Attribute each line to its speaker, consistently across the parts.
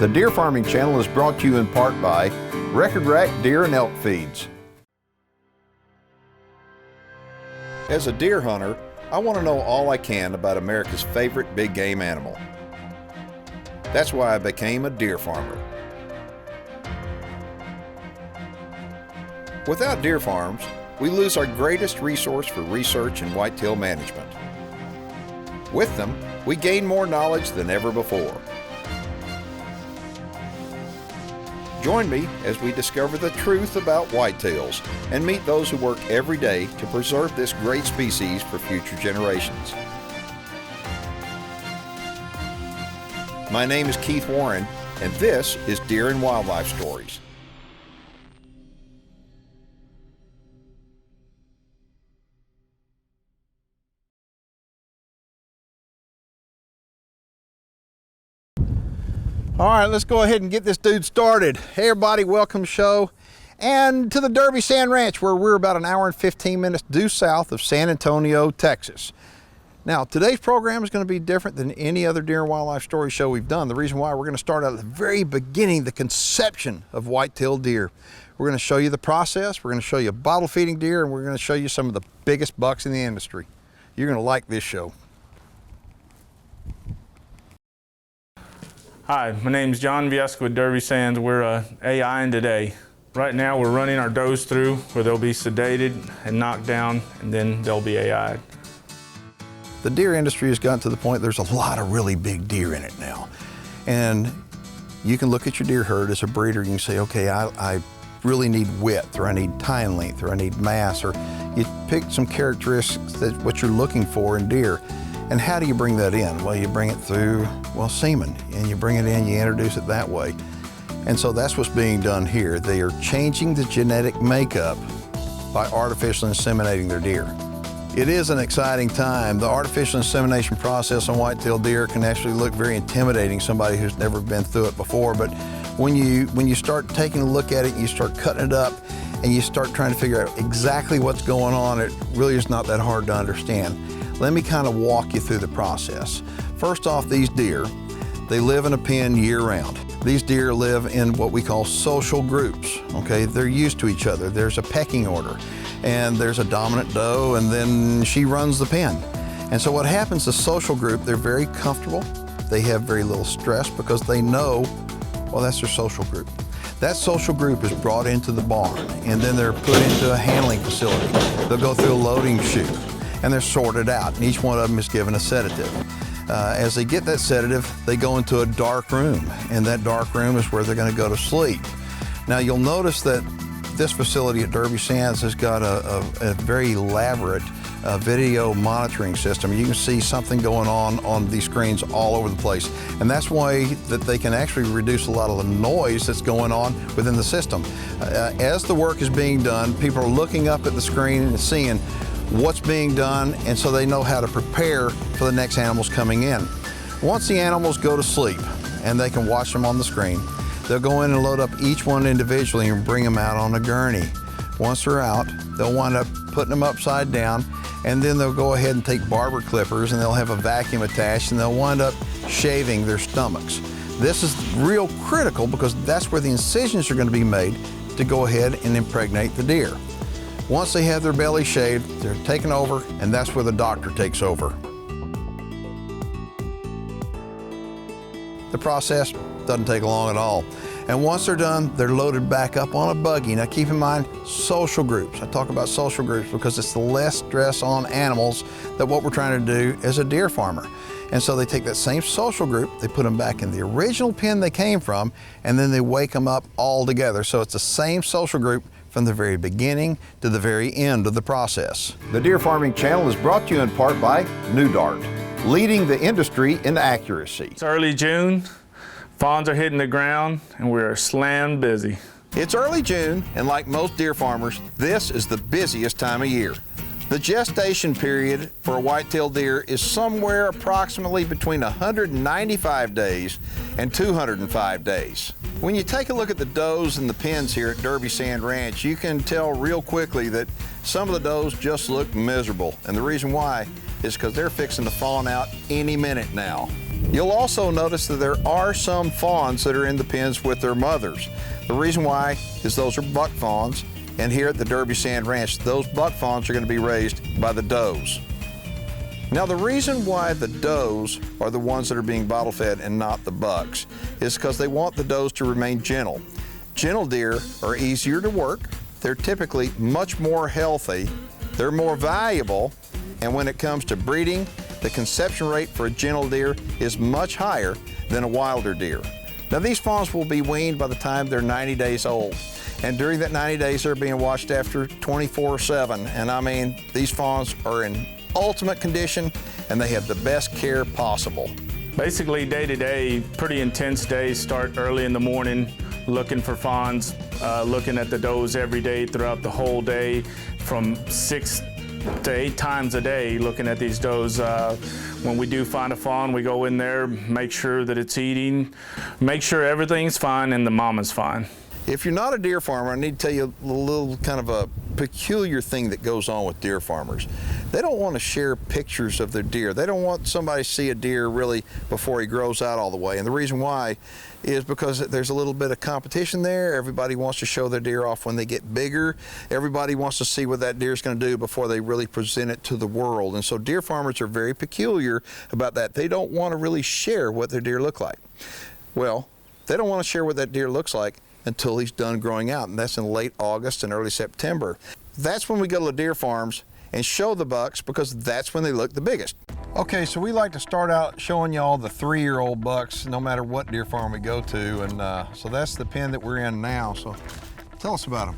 Speaker 1: The Deer Farming Channel is brought to you in part by Record Rack Deer and Elk Feeds. As a deer hunter, I want to know all I can about America's favorite big game animal. That's why I became a deer farmer. Without deer farms, we lose our greatest resource for research and whitetail management. With them, we gain more knowledge than ever before. Join me as we discover the truth about whitetails and meet those who work every day to preserve this great species for future generations. My name is Keith Warren, and this is Deer and Wildlife Stories. All right, let's go ahead and get this dude started. Hey everybody, welcome to the show and to the Derby Sand Ranch, where we're about an hour and 15 minutes due south of San Antonio, Texas. Now, today's program is going to be different than any other deer and wildlife story show we've done. The reason why, we're going to start out at the very beginning, the conception of white-tailed deer. We're going to show you the process, we're going to show you bottle feeding deer, and we're going to show you some of the biggest bucks in the industry. You're going to like this show.
Speaker 2: Hi, my name is John Vieska with Derby Sands. We're AIing today. Right now we're running our does through where they'll be sedated and knocked down, and then they'll be AI'd.
Speaker 1: The deer industry has gotten to the point there's a lot of really big deer in it now. And you can look at your deer herd as a breeder, you can say, okay, I really need width, or I need tine length, or I need mass, or you pick some characteristics that what you're looking for in deer. And how do you bring that in? Well, you bring it through, semen, and you bring it in, you introduce it that way. And so that's what's being done here. They are changing the genetic makeup by artificially inseminating their deer. It is an exciting time. The artificial insemination process on white-tailed deer can actually look very intimidating, somebody who's never been through it before, but when you start taking a look at it, you start cutting it up, and you start trying to figure out exactly what's going on, it really is not that hard to understand. Let me kind of walk you through the process. First off, these deer, they live in a pen year-round. These deer live in what we call social groups, okay? They're used to each other. There's a pecking order, and there's a dominant doe, and then she runs the pen. And so what happens, the social group, they're very comfortable. They have very little stress because they know, well, that's their social group. That social group is brought into the barn, and then they're put into a handling facility. They'll go through a loading chute, and they're sorted out, and each one of them is given a sedative. As they get that sedative, they go into a dark room, and that dark room is where they're going to go to sleep. Now, you'll notice that this facility at Derby Sands has got a very elaborate video monitoring system. You can see something going on these screens all over the place, and that's why that they can actually reduce a lot of the noise that's going on within the system. As the work is being done, people are looking up at the screen and seeing what's being done, and so they know how to prepare for the next animals coming in. Once the animals go to sleep, and they can watch them on the screen, they'll go in and load up each one individually and bring them out on a gurney. Once they're out, they'll wind up putting them upside down, and then they'll go ahead and take barber clippers, and they'll have a vacuum attached, and they'll wind up shaving their stomachs. This is real critical because that's where the incisions are going to be made to go ahead and impregnate the deer. Once they have their belly shaved, they're taken over, and that's where the doctor takes over. The process doesn't take long at all. And once they're done, they're loaded back up on a buggy. Now keep in mind, social groups. I talk about social groups because it's the less stress on animals that what we're trying to do as a deer farmer. And so they take that same social group, they put them back in the original pen they came from, and then they wake them up all together. So it's the same social group from the very beginning to the very end of the process. The Deer Farming Channel is brought to you in part by New Dart, leading the industry in accuracy.
Speaker 2: It's early June, fawns are hitting the ground, and we're slammed busy.
Speaker 1: It's early June, and like most deer farmers, this is the busiest time of year. The gestation period for a white-tailed deer is somewhere approximately between 195 days and 205 days. When you take a look at the does in the pens here at Derby Sand Ranch, you can tell real quickly that some of the does just look miserable. And the reason why is because they're fixing to fawn out any minute now. You'll also notice that there are some fawns that are in the pens with their mothers. The reason why is those are buck fawns, and here at the Derby Sand Ranch, those buck fawns are going to be raised by the does. Now, the reason why the does are the ones that are being bottle fed and not the bucks is because they want the does to remain gentle. Gentle deer are easier to work, they're typically much more healthy, they're more valuable, and when it comes to breeding, the conception rate for a gentle deer is much higher than a wilder deer. Now, these fawns will be weaned by the time they're 90 days old. And during that 90 days, they're being watched after 24/7. And I mean, these fawns are in ultimate condition and they have the best care possible.
Speaker 2: Basically, day to day, pretty intense days. Start early in the morning, looking for fawns, looking at the does every day throughout the whole day, from 6 to 8 times a day, looking at these does. When we do find a fawn, we go in there, make sure that it's eating, make sure everything's fine and the mama's fine.
Speaker 1: If you're not a deer farmer, I need to tell you a little kind of a peculiar thing that goes on with deer farmers. They don't want to share pictures of their deer. They don't want somebody to see a deer really before he grows out all the way. And the reason why is because there's a little bit of competition there. Everybody wants to show their deer off when they get bigger. Everybody wants to see what that deer is going to do before they really present it to the world. And so deer farmers are very peculiar about that. They don't want to really share what their deer look like. Well, they don't want to share what that deer looks like until he's done growing out, and that's in late August and early September. That's when we go to the deer farms and show the bucks, because that's when they look the biggest. Okay, so we like to start out showing y'all the 3-year-old bucks no matter what deer farm we go to, and so that's the pen that we're in now. So tell us about them.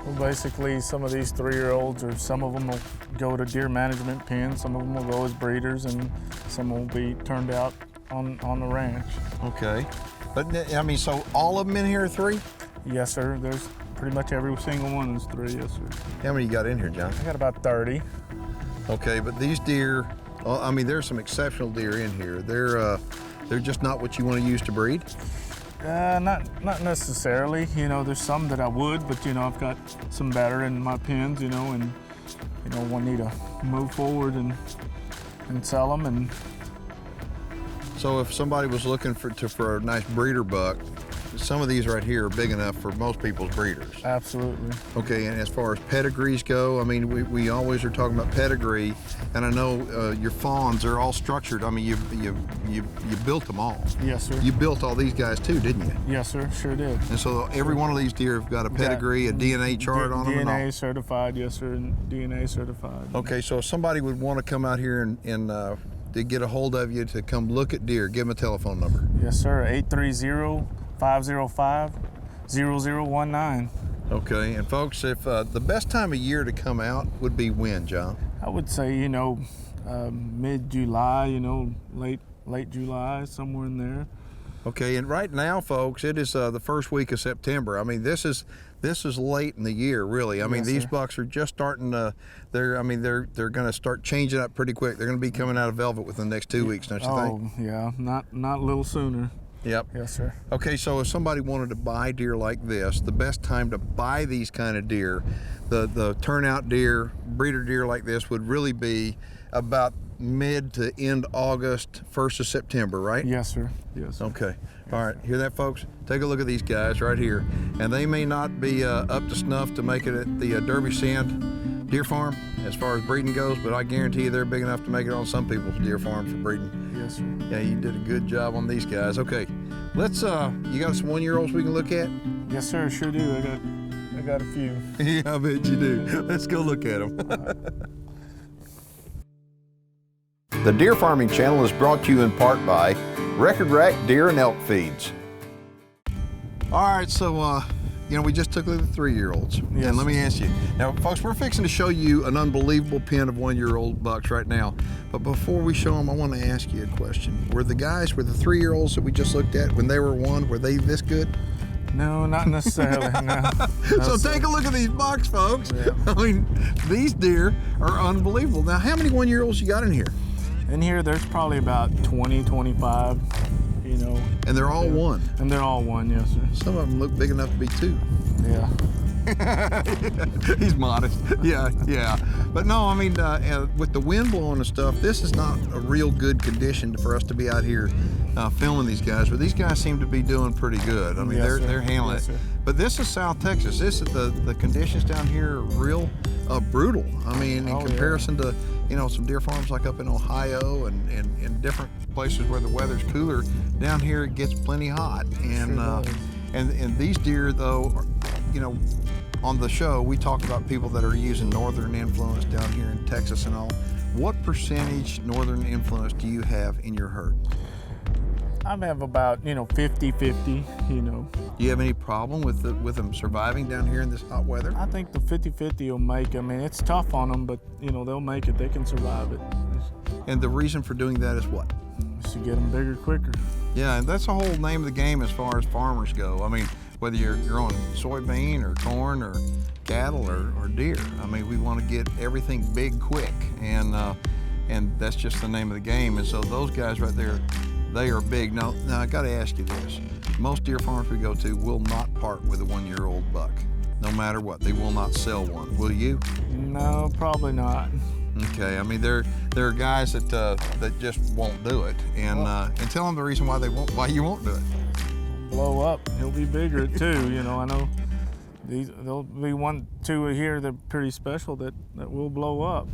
Speaker 2: Well, basically, some of these 3-year-olds, or some of them will go to deer management pens, some of them will go as breeders, and some will be turned out on the ranch.
Speaker 1: Okay. But I mean, so all of them in here are 3?
Speaker 2: Yes, sir. There's pretty much every single one is 3, yes, sir.
Speaker 1: How many you got in here, John?
Speaker 2: I got about 30.
Speaker 1: Okay, but these deer, I mean, there's some exceptional deer in here. They're just not what you want to use to breed?
Speaker 2: Not necessarily. You know, there's some that I would, but you know, I've got some better in my pens, you know, and you know, we need to move forward and sell them. And
Speaker 1: so if somebody was looking for a nice breeder buck, some of these right here are big enough for most people's breeders.
Speaker 2: Absolutely.
Speaker 1: Okay, and as far as pedigrees go, I mean, we always are talking about pedigree, and I know your fawns are all structured. I mean, you built them all.
Speaker 2: Yes, sir.
Speaker 1: You built all these guys too, didn't you?
Speaker 2: Yes, sir. Sure did.
Speaker 1: And so every one of these deer have got a pedigree, a DNA chart on them.
Speaker 2: DNA certified, yes, sir. And DNA certified.
Speaker 1: Okay, so if somebody would want to come out here and to get a hold of you to come look at deer, give them a telephone number.
Speaker 2: Yes, sir. 830-505-0019.
Speaker 1: Okay, and folks, if the best time of year to come out would be when, John?
Speaker 2: I would say, you know, mid-July, you know, late July, somewhere in there.
Speaker 1: Okay, and right now, folks, it is the first week of September. I mean, this is late in the year, really. I mean,
Speaker 2: Yes,
Speaker 1: these
Speaker 2: sir.
Speaker 1: bucks are just starting to. They're going to start changing up pretty quick. They're going to be coming out of velvet within the next 2 weeks, don't you think?
Speaker 2: Oh, yeah, not a little sooner.
Speaker 1: Yep.
Speaker 2: Yes, sir.
Speaker 1: Okay, so if somebody wanted to buy deer like this, the best time to buy these kind of deer, the turnout deer, breeder deer like this, would really be about mid to end August, 1st of September, right?
Speaker 2: Yes, sir. Yes, sir.
Speaker 1: Okay. All right. Hear that, folks? Take a look at these guys right here. And they may not be up to snuff to make it at the Derby Sand Deer Farm as far as breeding goes, but I guarantee you they're big enough to make it on some people's deer farms for breeding.
Speaker 2: Yes, sir.
Speaker 1: Yeah, you did a good job on these guys. Okay. Let's, you got some 1-year-olds we can look at?
Speaker 2: Yes, sir. Sure do. I got a few.
Speaker 1: Yeah, I bet you do. Let's go look at them. The Deer Farming Channel is brought to you in part by Record Rack Deer and Elk Feeds. All right, so you know, we just took a look at the 3-year-olds.
Speaker 2: Yes.
Speaker 1: And let me ask you, now folks, we're fixing to show you an unbelievable pen of 1-year-old bucks right now. But before we show them, I want to ask you a question. Were the 3-year-olds that we just looked at, when they were 1, were they this good?
Speaker 2: No, not necessarily, no.
Speaker 1: So take a look at these bucks, folks.
Speaker 2: Yeah.
Speaker 1: I mean, these deer are unbelievable. Now, how many 1-year-olds you got in here?
Speaker 2: In here, there's probably about 20, 25, you know.
Speaker 1: And they're all 1.
Speaker 2: And they're all 1, yes, sir.
Speaker 1: Some of them look big enough to be 2.
Speaker 2: Yeah.
Speaker 1: He's modest. Yeah, yeah. But no, I mean, with the wind blowing and stuff, this is not a real good condition for us to be out here filming these guys. But these guys seem to be doing pretty good. I mean, they're handling it. But this is South Texas. This is the conditions down here are real brutal. I mean, in comparison to some deer farms like up in Ohio and in different places where the weather's cooler. Down here it gets plenty hot, and these deer though, on the show we talk about people that are using northern influence down here in Texas and all. What percentage northern influence do you have in your herd?
Speaker 2: I have about 50-50.
Speaker 1: Do you have any problem with them surviving down here in this hot weather?
Speaker 2: I think the 50-50 will make. I mean, it's tough on them, but they'll make it. They can survive it.
Speaker 1: And the reason for doing that is what?
Speaker 2: Is to get them bigger quicker.
Speaker 1: Yeah, and that's the whole name of the game as far as farmers go. I mean, whether you're growing soybean or corn or cattle or deer, I mean, we want to get everything big quick, and that's just the name of the game. And so those guys right there, they are big. Now I got to ask you this. Most deer farms we go to will not part with a 1-year-old buck, no matter what. They will not sell one. Will you?
Speaker 2: No, probably not.
Speaker 1: Okay, I mean there are guys that just won't do it, and tell them the reason why you won't do it.
Speaker 2: Blow up. He'll be bigger too. I know there'll be 1-2 here that are pretty special that will blow up.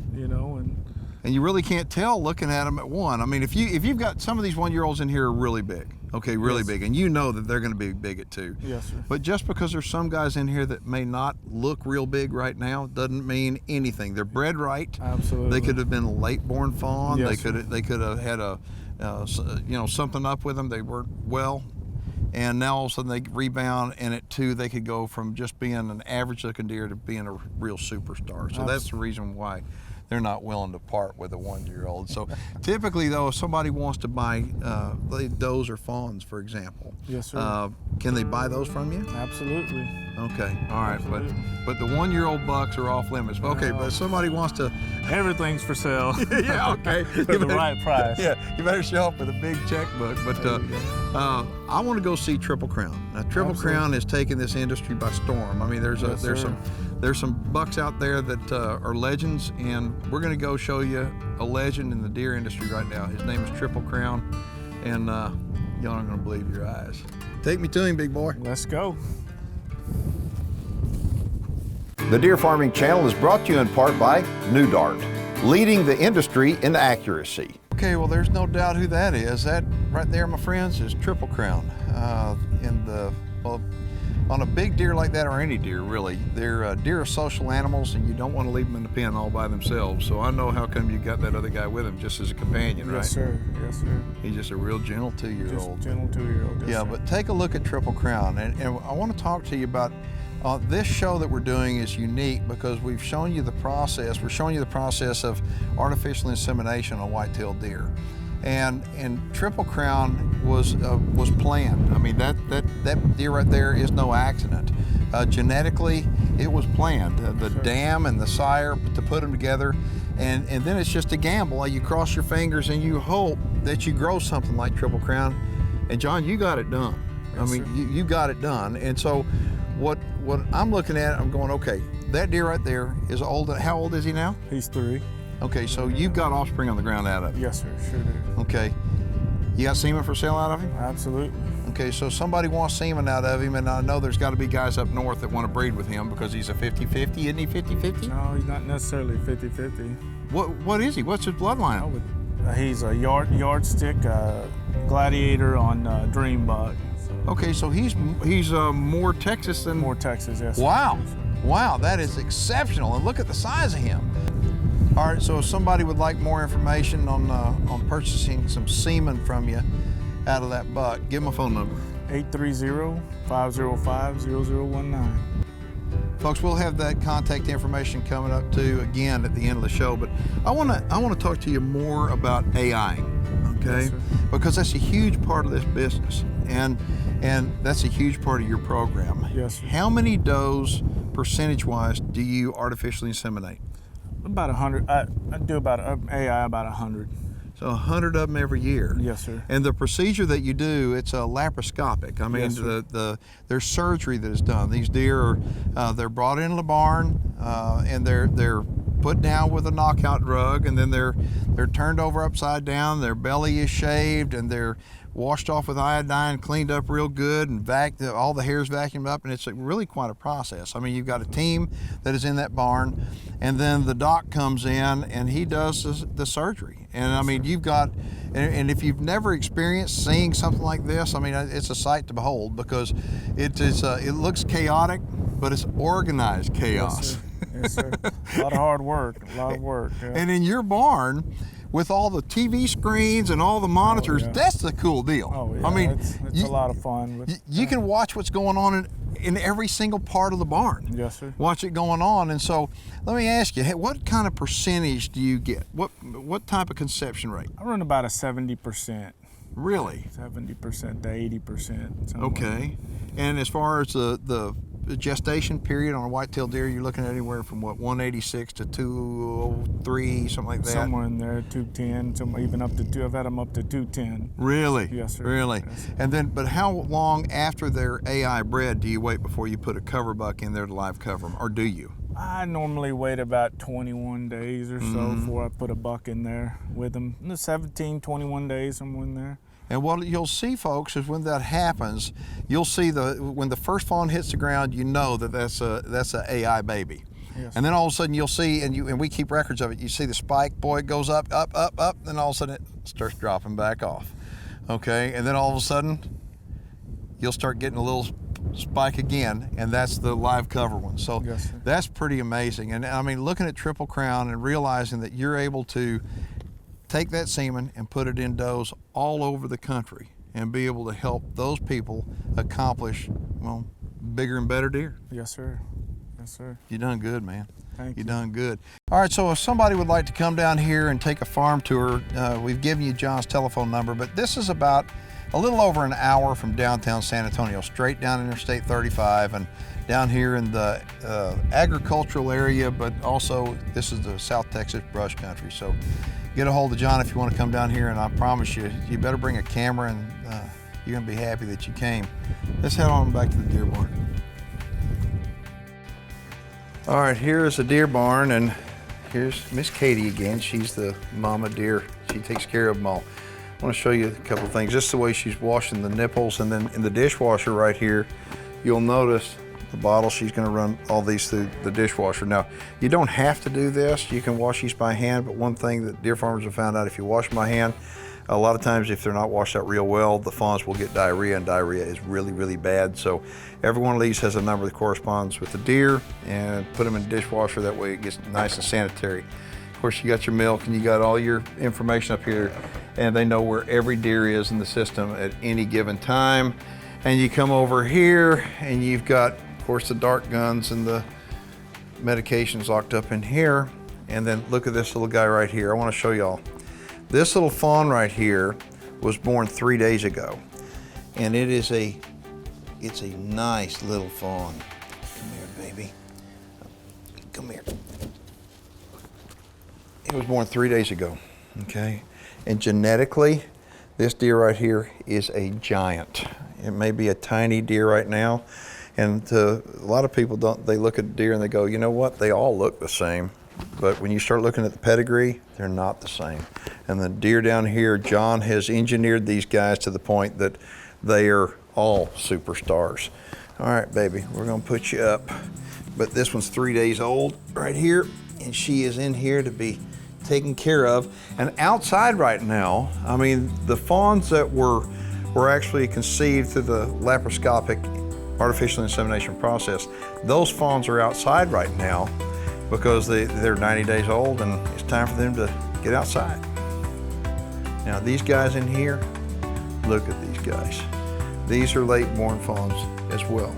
Speaker 1: And you really can't tell looking at them at one. I mean, if you've got some of these 1-year-olds in here are really big, okay, really big, and that they're going to be big at 2.
Speaker 2: Yes, sir.
Speaker 1: But just because there's some guys in here that may not look real big right now doesn't mean anything. They're bred right.
Speaker 2: Absolutely.
Speaker 1: They could have been a late born fawn.
Speaker 2: Yes,
Speaker 1: they could have had something up with them. They weren't well. And now all of a sudden they rebound, and at 2 they could go from just being an average looking deer to being a real superstar. So that's the reason why they're not willing to part with a 1-year-old. So typically though, if somebody wants to buy does or fawns, for example,
Speaker 2: yes, sir.
Speaker 1: Can they buy those from you?
Speaker 2: Absolutely.
Speaker 1: Okay, all right,
Speaker 2: Absolutely.
Speaker 1: but the 1-year-old bucks are off limits. Okay, but if somebody wants to,
Speaker 2: everything's for sale.
Speaker 1: yeah, okay,
Speaker 2: for the right price.
Speaker 1: Yeah, you better show up with a big checkbook. But I want to go see Triple Crown. Now, Triple Crown has taken this industry by storm. I mean, there's some bucks out there that are legends, and we're going to go show you a legend in the deer industry right now. His name is Triple Crown, and y'all aren't going to believe your eyes. Take me to him, big boy.
Speaker 2: Let's go.
Speaker 1: The Deer Farming Channel is brought to you in part by New Dart, leading the industry in accuracy. Okay, well, there's no doubt who that is. That right there, my friends, is Triple Crown. On a big deer like that, or any deer really, deer are social animals, and you don't want to leave them in the pen all by themselves. So I know how come you got that other guy with him just as a companion, right?
Speaker 2: Yes, sir. Yes, sir.
Speaker 1: He's just a real gentle 2-year-old.
Speaker 2: Just gentle 2-year-old. Yes,
Speaker 1: yeah,
Speaker 2: sir.
Speaker 1: but take a look at Triple Crown, and I want to talk to you about this show that we're doing is unique because we've shown you the process. We're showing you the process of artificial insemination on white-tailed deer. And Triple Crown was planned. I mean, that deer right there is no accident. Genetically, it was planned. The dam and the sire to put them together, and then it's just a gamble. You cross your fingers and you hope that you grow something like Triple Crown. And John, you got it done.
Speaker 2: Yes,
Speaker 1: I mean, you got it done. And so, what I'm looking at, I'm going, okay, that deer right there is old. How old is he now?
Speaker 2: He's 3.
Speaker 1: Okay, so you've got offspring on the ground out of it.
Speaker 2: Yes, sir. Sure do.
Speaker 1: Okay. You got semen for sale out of him?
Speaker 2: Absolutely.
Speaker 1: Okay, so somebody wants semen out of him, and I know there's got to be guys up north that want to breed with him because he's a 50-50. Isn't he 50-50?
Speaker 2: No, he's not necessarily 50-50.
Speaker 1: What is he? What's his bloodline?
Speaker 2: He's a yardstick gladiator on Dream Buck.
Speaker 1: Okay, so he's more Texas than...
Speaker 2: More Texas, yes.
Speaker 1: Wow. Wow, that is exceptional. And look at the size of him. All right, so if somebody would like more information on purchasing some semen from you out of that buck, give them a phone number.
Speaker 2: 830-505-0019.
Speaker 1: Folks, we'll have that contact information coming up too again at the end of the show, but I want to talk to you more about AI, okay?
Speaker 2: Yes, sir.
Speaker 1: Because that's a huge part of this business, and that's a huge part of your program.
Speaker 2: Yes, sir.
Speaker 1: How many does, percentage-wise, do you artificially inseminate?
Speaker 2: About 100. I do about AI about 100.
Speaker 1: So 100 of them every year.
Speaker 2: Yes, sir.
Speaker 1: And the procedure that you do, it's a laparoscopic. I mean,
Speaker 2: Yes,
Speaker 1: there's surgery that is done. These deer are they're brought into the barn and they're put down with a knockout drug, and then they're turned over upside down. Their belly is shaved, and they're washed off with iodine, cleaned up real good, and all the hairs vacuumed up, and it's really quite a process. I mean, you've got a team that is in that barn, and then the doc comes in and he does the surgery. And I mean, you've got, and if you've never experienced seeing something like this, I mean, it's a sight to behold, because it looks chaotic, but it's organized chaos.
Speaker 2: Yes, sir. A lot of hard work, Yeah.
Speaker 1: And in your barn, with all the TV screens and all the monitors, that's the cool deal.
Speaker 2: Oh, yeah.
Speaker 1: I mean,
Speaker 2: it's a lot of fun.
Speaker 1: You can watch what's going on in every single part of the barn.
Speaker 2: Yes, sir.
Speaker 1: Watch it going on. And so let me ask you, what kind of percentage do you get? What type of conception rate?
Speaker 2: I run about a 70%.
Speaker 1: Really?
Speaker 2: 70% to 80%.
Speaker 1: Okay. And as far as the gestation period on a white-tailed deer, you're looking at anywhere from 186 to 203, something like that?
Speaker 2: Somewhere in there, 210, even up to I've had them up to 210.
Speaker 1: Really?
Speaker 2: Yes, sir.
Speaker 1: Really?
Speaker 2: Yes, sir.
Speaker 1: And then, but how long after they're AI bred do you wait before you put a cover buck in there to live cover them, or do you?
Speaker 2: I normally wait about 21 days or so before I put a buck in there with them. 17, 21 days, somewhere in there.
Speaker 1: And what you'll see, folks, is when that happens, you'll see when the first fawn hits the ground, you know that's a AI baby.
Speaker 2: Yes.
Speaker 1: And then all of a sudden you'll see, and we keep records of it, you see the spike, boy, it goes up, up, up, up, then all of a sudden it starts dropping back off. Okay, and then all of a sudden you'll start getting a little spike again, and that's the live cover one. So
Speaker 2: yes, sir.
Speaker 1: That's pretty amazing. And I mean, looking at Triple Crown and realizing that you're able to take that semen and put it in does all over the country and be able to help those people accomplish, well, bigger and better deer.
Speaker 2: Yes, sir. Yes, sir.
Speaker 1: You done good, man.
Speaker 2: Thank you.
Speaker 1: You done good. All right, so if somebody would like to come down here and take a farm tour, we've given you John's telephone number, but this is about a little over an hour from downtown San Antonio, straight down Interstate 35 and down here in the agricultural area, but also this is the South Texas brush country. So get a hold of John if you want to come down here, and I promise you, you better bring a camera, and you're going to be happy that you came. Let's head on back to the deer barn. All right, here is the deer barn, and here's Miss Katie again. She's the mama deer. She takes care of them all. I want to show you a couple of things, just the way she's washing the nipples, and then in the dishwasher right here, you'll notice the bottle, she's going to run all these through the dishwasher. Now, you don't have to do this. You can wash these by hand, but one thing that deer farmers have found out, if you wash them by hand, a lot of times if they're not washed out real well, the fawns will get diarrhea, and diarrhea is really, really bad. So every one of these has a number that corresponds with the deer, and put them in the dishwasher. That way it gets nice and sanitary. Of course, you got your milk and you got all your information up here, and they know where every deer is in the system at any given time. And you come over here and you've got, of course, the dart guns and the medications locked up in here. And then look at this little guy right here. I want to show y'all. This little fawn right here was born 3 days ago. And it's a nice little fawn. Come here, baby. Come here. It was born 3 days ago, okay? And genetically, this deer right here is a giant. It may be a tiny deer right now, and a lot of people they look at deer and they go, you know what, they all look the same. But when you start looking at the pedigree, they're not the same. And the deer down here, John has engineered these guys to the point that they are all superstars. All right, baby, we're gonna put you up. But this one's 3 days old right here, and she is in here to be taken care of. And outside right now, I mean, the fawns that were actually conceived through the laparoscopic artificial insemination process, those fawns are outside right now because they're 90 days old, and it's time for them to get outside. Now these guys in here, look at these guys. These are late born fawns as well.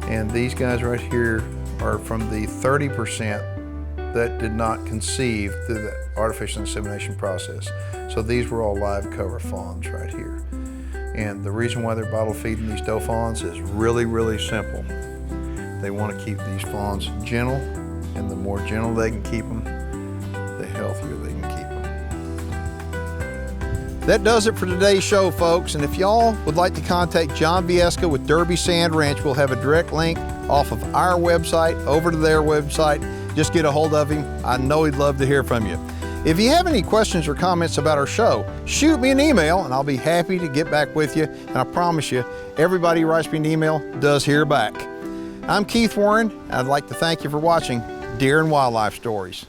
Speaker 1: And these guys right here are from the 30% that did not conceive through the artificial insemination process. So these were all live cover fawns right here. And the reason why they're bottle feeding these doe fawns is really, really simple. They want to keep these fawns gentle, and the more gentle they can keep them, the healthier they can keep them. That does it for today's show, folks. And if y'all would like to contact John Viesca with Derby Sand Ranch, we'll have a direct link off of our website over to their website. Just get a hold of him. I know he'd love to hear from you. If you have any questions or comments about our show, shoot me an email and I'll be happy to get back with you. And I promise you, everybody who writes me an email does hear back. I'm Keith Warren, and I'd like to thank you for watching Deer and Wildlife Stories.